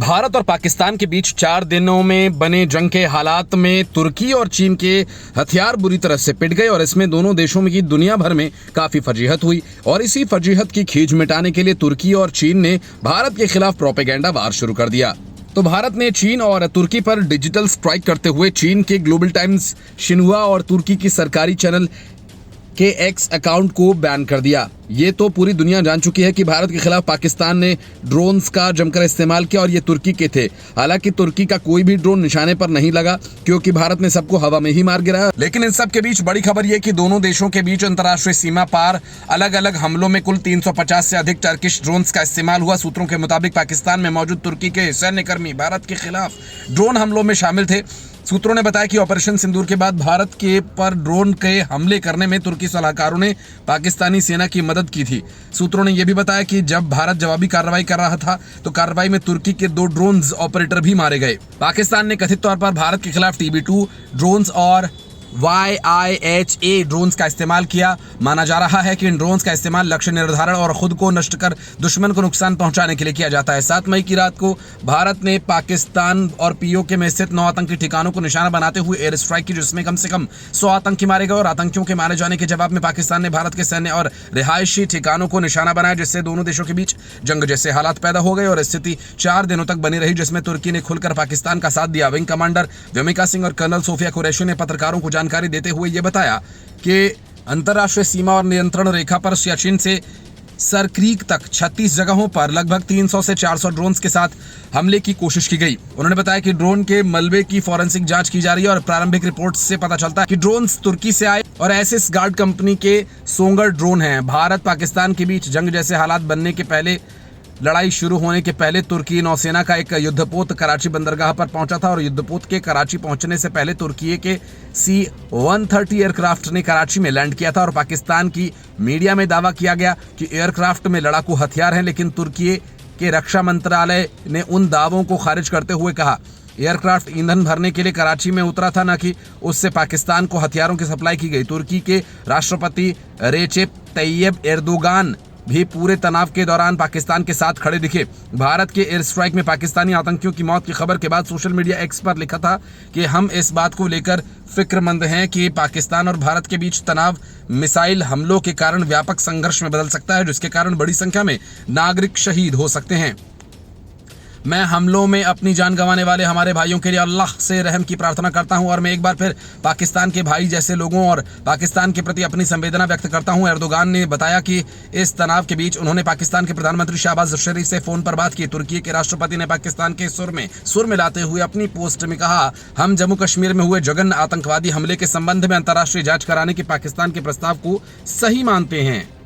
भारत और पाकिस्तान के बीच 4 दिनों में बने जंग के हालात में तुर्की और चीन के हथियार बुरी तरह से पिट गए और इसमें दोनों देशों में की दुनिया भर में काफी फजीहत हुई। और इसी फजीहत की खींच मिटाने के लिए तुर्की और चीन ने भारत के खिलाफ प्रोपेगेंडा वार शुरू कर दिया। तो भारत ने चीन और तुर्की पर डिजिटल स्ट्राइक करते हुए चीन के ग्लोबल टाइम्स, शिन्हुआ और तुर्की की सरकारी चैनल के एक्स अकाउंट को बैन कर दिया। ये तो पूरी दुनिया जान चुकी है कि भारत के खिलाफ पाकिस्तान ने ड्रोन्स का जमकर इस्तेमाल किया और ये तुर्की के थे। हालांकि तुर्की का कोई भी ड्रोन निशाने पर नहीं लगा क्योंकि भारत ने सबको हवा में ही मार गिराया। लेकिन इन सब के बीच बड़ी खबर ये कि दोनों देशों के बीच अंतर्राष्ट्रीय सीमा पार अलग अलग हमलों में कुल 350 से अधिक टर्किश ड्रोन्स का इस्तेमाल हुआ। सूत्रों के मुताबिक पाकिस्तान में मौजूद तुर्की के सैन्यकर्मी भारत के खिलाफ ड्रोन हमलों में शामिल थे। सूत्रों ने बताया कि ऑपरेशन सिंदूर के बाद भारत के पर ड्रोन के हमले करने में तुर्की सलाहकारों ने पाकिस्तानी सेना की मदद की थी। सूत्रों ने यह भी बताया कि जब भारत जवाबी कार्रवाई कर रहा था तो कार्रवाई में तुर्की के 2 ड्रोन ऑपरेटर भी मारे गए। पाकिस्तान ने कथित तौर पर भारत के खिलाफ TB2 ड्रोन्स और YIHA ड्रोन्स का इस्तेमाल किया। माना जा रहा है कि इन ड्रोन्स का इस्तेमाल लक्ष्य निर्धारण और खुद को नष्ट कर दुश्मन को नुकसान पहुंचाने के लिए किया जाता है। 7 मई की रात को भारत ने पाकिस्तान और POK में स्थित 9 आतंकी ठिकानों को निशाना बनाते हुए एयर स्ट्राइक की, जिसमें कम से कम 100 आतंकी मारे गए। और आतंकियों के मारे जाने के जवाब में पाकिस्तान ने भारत के सैन्य और रिहायशी ठिकानों को निशाना बनाया, जिससे दोनों देशों के बीच जंग जैसे हालात पैदा हो गए और स्थिति 4 दिनों तक बनी रही, जिसमें तुर्की ने खुलकर पाकिस्तान का साथ दिया। विंग कमांडर व्योमिका सिंह और कर्नल सोफिया कुरैशी ने पत्रकारों को जानकारी देते हुए यह बताया कि अंतर्राष्ट्रीय सीमा और नियंत्रण रेखा पर सियाचिन से सर क्रीक तक 36 जगहों पर लगभग 300 से 400 ड्रोन्स के साथ हमले की कोशिश की गई। उन्होंने बताया कि ड्रोन के मलबे की फॉरेंसिक जांच की जा रही है और प्रारंभिक रिपोर्ट से पता चलता है कि ड्रोन्स तुर्की से आए और एसिस गार्ड कंपनी के सोंगर ड्रोन हैं। भारत पाकिस्तान के बीच जंग जैसे हालात बनने के पहले, लड़ाई शुरू होने के पहले तुर्की नौसेना का एक युद्धपोत कराची बंदरगाह पर पहुंचा था और युद्धपोत के कराची पहुंचने से पहले तुर्की के C-130 एयरक्राफ्ट ने कराची में लैंड किया था। और पाकिस्तान की मीडिया में दावा किया गया कि एयरक्राफ्ट में लड़ाकू हथियार हैं, लेकिन तुर्की के रक्षा मंत्रालय ने उन दावों को खारिज करते हुए कहा एयरक्राफ्ट ईंधन भरने के लिए कराची में उतरा था, न कि उससे पाकिस्तान को हथियारों की सप्लाई की गई। तुर्की के राष्ट्रपति रेचेप तैयब एर्दोगान भी पूरे तनाव के दौरान पाकिस्तान के साथ खड़े दिखे। भारत के एयर स्ट्राइक में पाकिस्तानी आतंकियों की मौत की खबर के बाद सोशल मीडिया एक्स पर लिखा था कि हम इस बात को लेकर फिक्रमंद हैं कि पाकिस्तान और भारत के बीच तनाव मिसाइल हमलों के कारण व्यापक संघर्ष में बदल सकता है, जिसके कारण बड़ी संख्या में नागरिक शहीद हो सकते हैं। मैं हमलों में अपनी जान गंवाने वाले हमारे भाइयों के लिए अल्लाह से रहम की प्रार्थना करता हूं और मैं एक बार फिर पाकिस्तान के भाई जैसे लोगों और पाकिस्तान के प्रति अपनी संवेदना व्यक्त करता हूं। एर्दोगान ने बताया कि इस तनाव के बीच उन्होंने पाकिस्तान के प्रधानमंत्री शहबाज शरीफ से फोन पर बात की। तुर्की के राष्ट्रपति ने पाकिस्तान के सुर में लाते हुए अपनी पोस्ट में कहा, हम जम्मू कश्मीर में हुए जघन्य आतंकवादी हमले के संबंध में अंतर्राष्ट्रीय जांच कराने के पाकिस्तान के प्रस्ताव को सही मानते हैं।